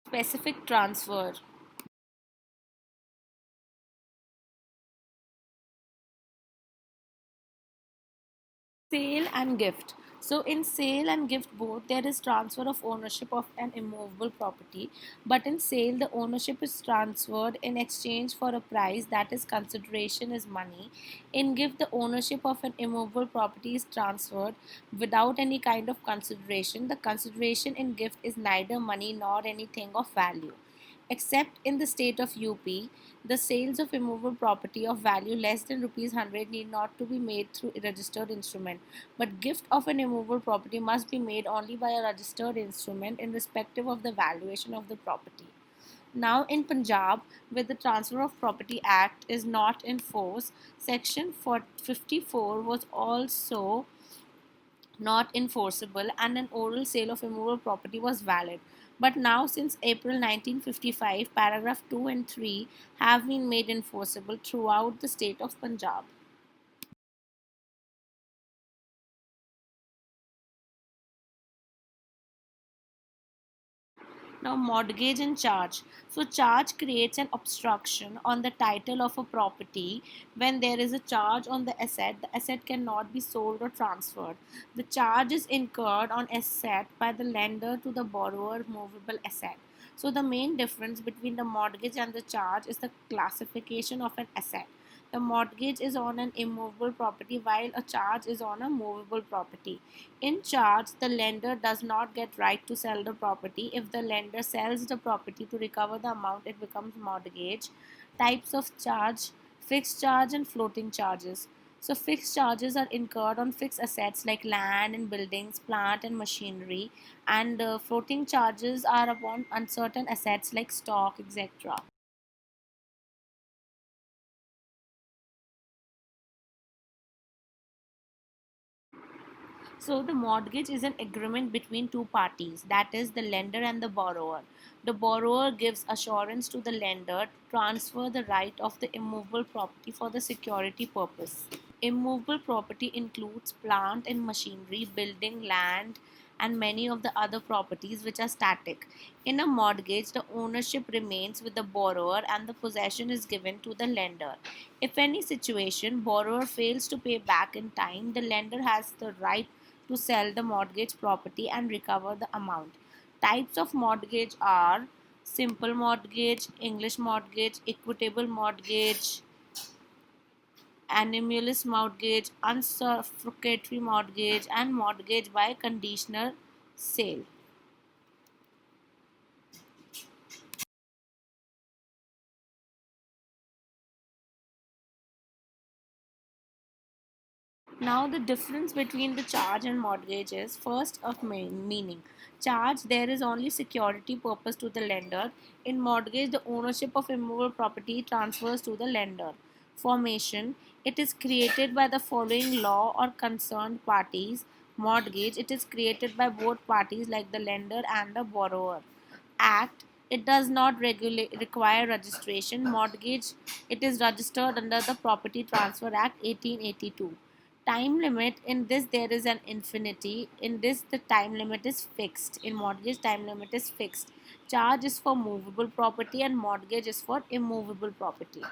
Specific transfer. Sale and gift. So in sale and gift both there is transfer of ownership of an immovable property, but in sale the ownership is transferred in exchange for a price, that is consideration is money. In gift the ownership of an immovable property is transferred without any kind of consideration. The consideration in gift is neither money nor anything of value. Except in the state of UP, the sales of immovable property of value less than rupees 100 need not to be made through a registered instrument, but gift of an immovable property must be made only by a registered instrument irrespective of the valuation of the property. Now in Punjab, where the Transfer of Property Act is not in force, Section 54 was also not enforceable and an oral sale of immovable property was valid. But now, since April 1955, paragraph 2 and 3 have been made enforceable throughout the state of Punjab. Now, mortgage and charge. So, charge creates an obstruction on the title of a property. When there is a charge on the asset cannot be sold or transferred. The charge is incurred on asset by the lender to the borrower movable asset. So, the main difference between the mortgage and the charge is the classification of an asset. The mortgage is on an immovable property while a charge is on a movable property. In charge, the lender does not get right to sell the property. If the lender sells the property to recover the amount, it becomes mortgage. Types of charge: fixed charge and floating charges. So fixed charges are incurred on fixed assets like land and buildings, plant and machinery, and floating charges are upon uncertain assets like stock, etc. So the mortgage is an agreement between two parties, that is the lender and the borrower. The borrower gives assurance to the lender to transfer the right of the immovable property for the security purpose. Immovable property includes plant and machinery, building, land, and many of the other properties which are static. In a mortgage, the ownership remains with the borrower and the possession is given to the lender. If any situation borrower fails to pay back in time, the lender has the right to sell the mortgage property and recover the amount. Types of mortgage are simple mortgage, English mortgage, equitable mortgage, annuities mortgage, unsuffragatory mortgage, and mortgage by conditional sale. Now, the difference between the charge and mortgage is first of meaning. Charge, there is only security purpose to the lender. In mortgage, the ownership of immovable property transfers to the lender. Formation, it is created by the following law or concerned parties. Mortgage, it is created by both parties like the lender and the borrower. Act, it does not require registration. Mortgage, it is registered under the Property Transfer Act 1882. Time limit, in this there is an infinity. In this the time limit is fixed. In mortgage, time limit is fixed. Charge is for movable property and mortgage is for immovable property.